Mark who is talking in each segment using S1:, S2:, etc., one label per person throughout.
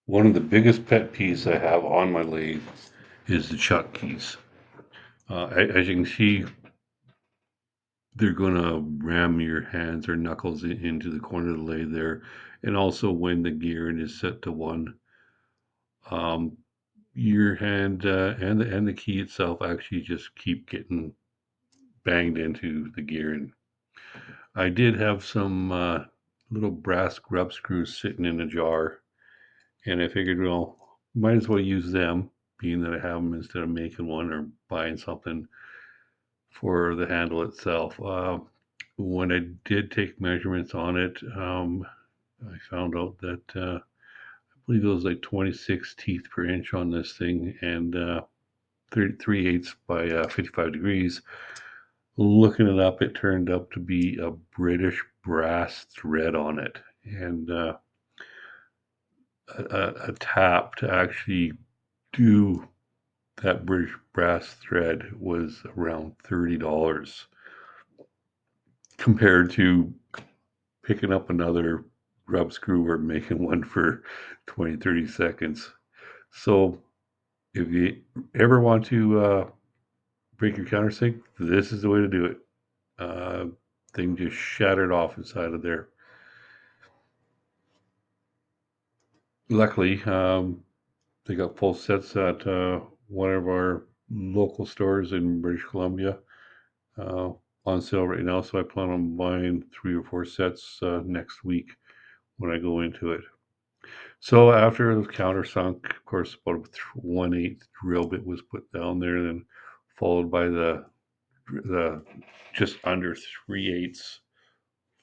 S1: One of the biggest pet peeves I have on my lathe is the chuck keys. As you can see, they're going to ram your hands or knuckles into the corner of the lathe there. And also when the gearing is set to one, um, your hand and the key itself actually just keep getting banged into the gearing. I did have some little brass grub screws sitting in a jar, and I figured, well, might as well use them, being that I have them instead of making one or buying something for the handle itself. When I did take measurements on it, I found out that I believe it was like 26 teeth per inch on this thing and 3/8 by 55 degrees. Looking it up, it turned up to be a British brass thread on it. And a tap to actually do that British brass thread was around $30 compared to picking up another rub screw or making one for 20, 30 seconds. So if you ever want to break your countersink, this is the way to do it. Uh, Thing just shattered off inside of there. Luckily, they got full sets at one of our local stores in British Columbia uh, on sale right now. So I plan on buying 3 or 4 sets next week when I go into it. So after the counter sunk, of course, about 1/8 drill bit was put down there, then followed by the just under 3/8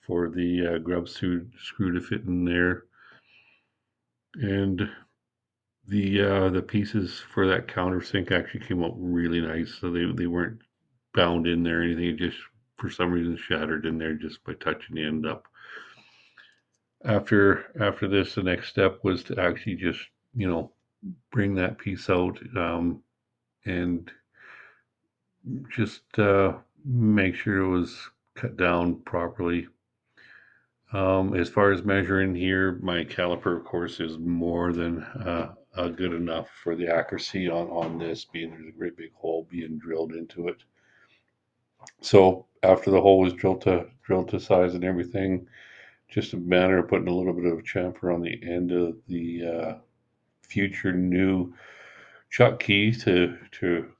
S1: for the grub screw to fit in there, and the pieces for that countersink actually came out really nice. So they weren't bound in there or anything. It just for some reason shattered in there just by touching the end up. After this, the next step was to actually just bring that piece out and just make sure it was cut down properly. As far as measuring here, my caliper, of course, is more than good enough for the accuracy on this, being there's a great big hole being drilled into it. So after the hole was drilled to size and everything, just a matter of putting a little bit of chamfer on the end of the future new chuck key to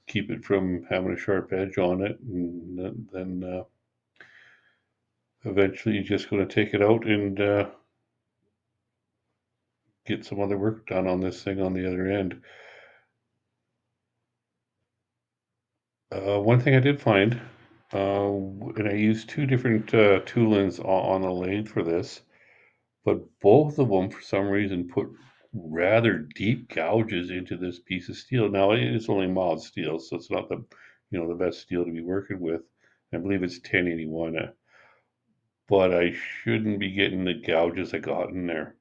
S1: keep it from having a sharp edge on it, and then eventually you're just going to take it out and get some other work done on this thing on the other end. One thing I did find, and I used two different toolings on the lathe for this, but both of them, for some reason, put rather deep gouges into this piece of steel. Now it's only mild steel, so it's not the best steel to be working with. I believe it's 1081, but I shouldn't be getting the gouges I got in there.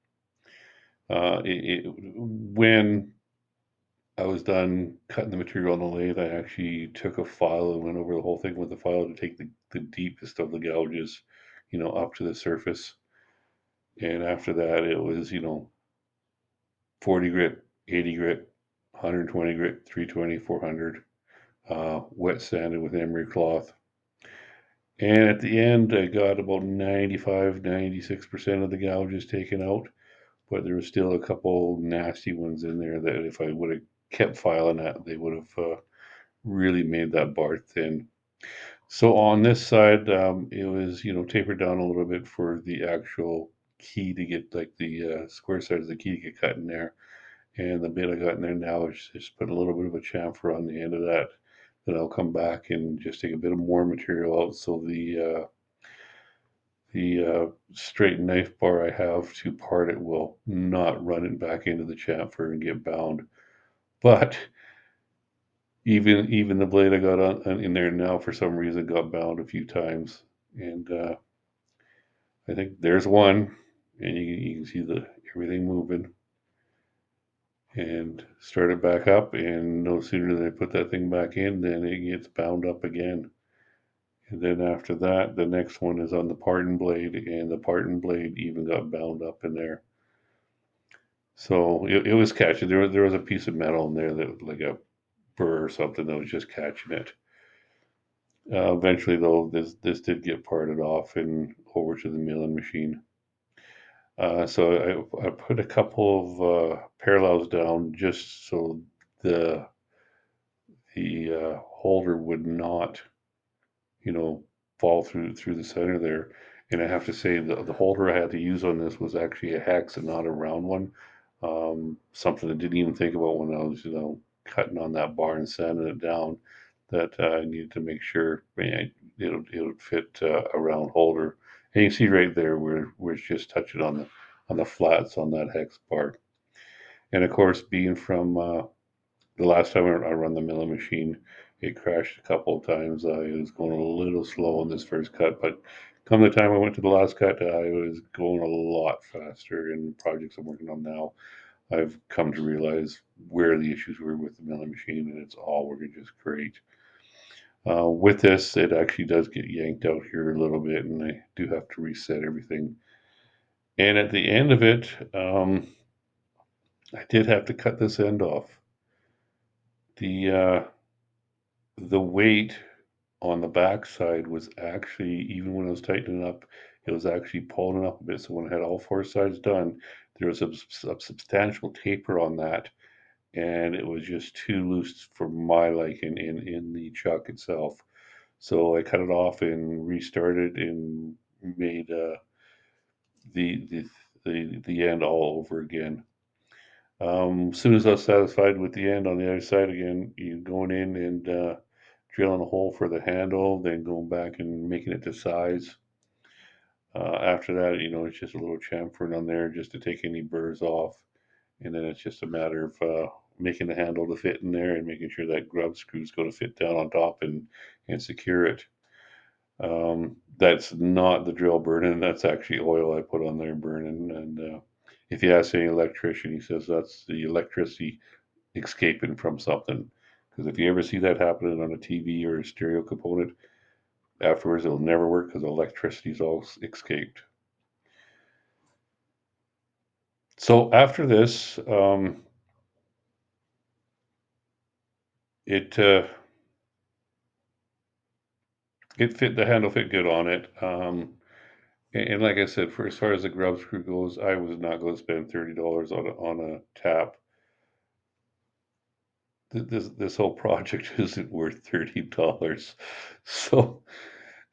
S1: When I was done cutting the material on the lathe, I actually took a file and went over the whole thing with the file to take the deepest of the gouges, up to the surface. And after that, it was, 40 grit, 80 grit, 120 grit, 320, 400, wet sanded with emery cloth. And at the end, I got about 95, 96% of the gouges taken out, but there was still a couple nasty ones in there that if I would have kept filing that, they would have really made that bar thin. So on this side, it was tapered down a little bit for the actual key to get like the square side of the key to get cut in there, and the bit I got in there now is just put a little bit of a chamfer on the end of that. Then I'll come back and just take a bit of more material out so the straight knife bar I have to part it will not run it back into the chamfer and get bound. But even the blade I got on in there now for some reason got bound a few times, and I think there's one, and you can see the everything moving, and start it back up, and no sooner than I put that thing back in, then it gets bound up again. And then after that, the next one is on the parting blade, and the parting blade even got bound up in there. So it was catching. There was a piece of metal in there that like a burr or something that was just catching it. Eventually, though, this did get parted off and over to the milling machine. So I put a couple of parallels down just so the the holder would not, you know, fall through the center there. And I have to say the holder I had to use on this was actually a hex and not a round one. Something I didn't even think about when I was, cutting on that bar and sanding it down. That I needed to make sure, it would fit a round holder. And you see right there where it's just touching on the flats on that hex bar. And of course, being from the last time I run the milling machine, it crashed a couple of times. I was going a little slow on this first cut, but come the time I went to the last cut, I was going a lot faster. In projects I'm working on now, I've come to realize where the issues were with the milling machine, and it's all working just great. With this, it actually does get yanked out here a little bit, and I do have to reset everything. And at the end of it, I did have to cut this end off. The weight on the backside was actually, even when I was tightening up, it was actually pulling it up a bit. So when I had all four sides done, there was a substantial taper on that, and it was just too loose for my liking in the chuck itself. So I cut it off and restarted and made the, the the end all over again. As soon as I was satisfied with the end on the other side again, you going in and drilling a hole for the handle, then going back and making it to size. After that, it's just a little chamfering on there just to take any burrs off, and then it's just a matter of making the handle to fit in there and making sure that grub screw is going to fit down on top and secure it. That's not the drill burning. That's actually oil I put on there burning. And if you ask any electrician, he says that's the electricity escaping from something. Because if you ever see that happening on a TV or a stereo component, afterwards it'll never work because electricity's all escaped. So after this, it it fit the handle fit good on it. And like I said, for as far as the grub screw goes, I was not going to spend $30 on a tap. This whole project isn't worth $30. So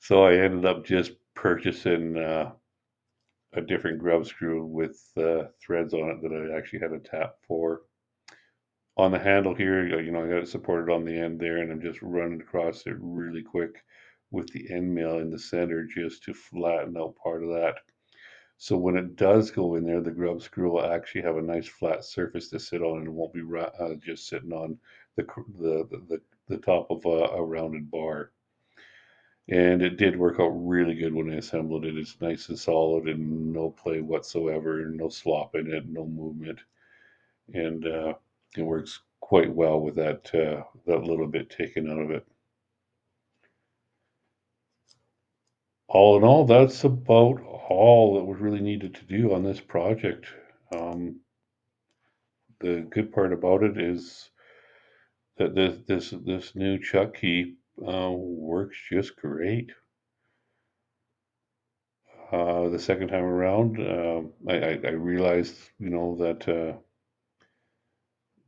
S1: so I ended up just purchasing a different grub screw with threads on it that I actually had a tap for. On the handle here, I got it supported on the end there, and I'm just running across it really quick with the end mill in the center just to flatten out part of that. So when it does go in there, the grub screw will actually have a nice flat surface to sit on, and it won't be just sitting on the top of a rounded bar. And it did work out really good when I assembled it. It's nice and solid and no play whatsoever, no slop in it, no movement, and it works quite well with that little bit taken out of it. All in all, that's about all that was really needed to do on this project. Um, the good part about it is that this new chuck key works just great. The second time around, I realized, that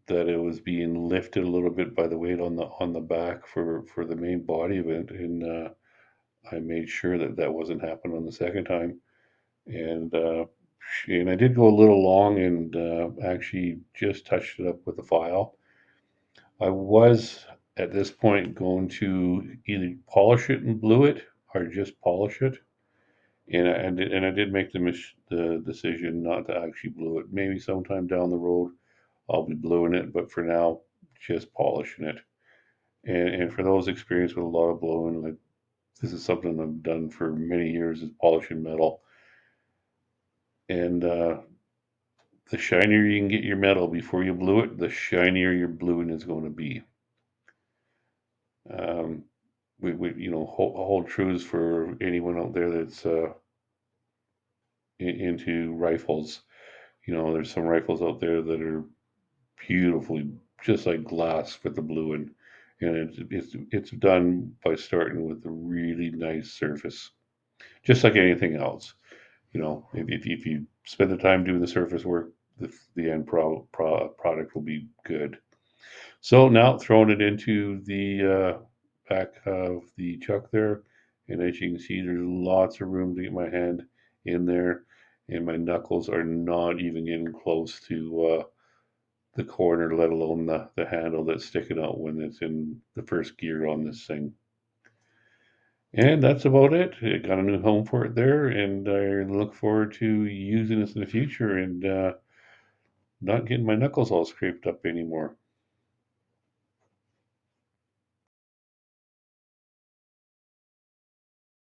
S1: it was being lifted a little bit by the weight on the back for the main body of it, and I made sure that that wasn't happening on the second time, and I did go a little long and actually just touched it up with a file. I was at this point going to either polish it and glue it or just polish it. And I did make the decision not to actually glue it. Maybe sometime down the road I'll be bluing it, but for now, just polishing it. And for those experienced with a lot of bluing, like this is something I've done for many years is polishing metal. And the shinier you can get your metal before you blue it, the shinier your bluing is going to be. Um, hold truths for anyone out there that's into rifles. There's some rifles out there that are beautifully just like glass with the blue and it's done by starting with a really nice surface, just like anything else. If you spend the time doing the surface work, the end product will be good. So now throwing it into the back of the chuck there, and as you can see, there's lots of room to get my hand in there, and my knuckles are not even getting close to the corner, let alone the handle that's sticking out when it's in the first gear on this thing. And that's about it. I got a new home for it there, and I look forward to using this in the future and not getting my knuckles all scraped up anymore.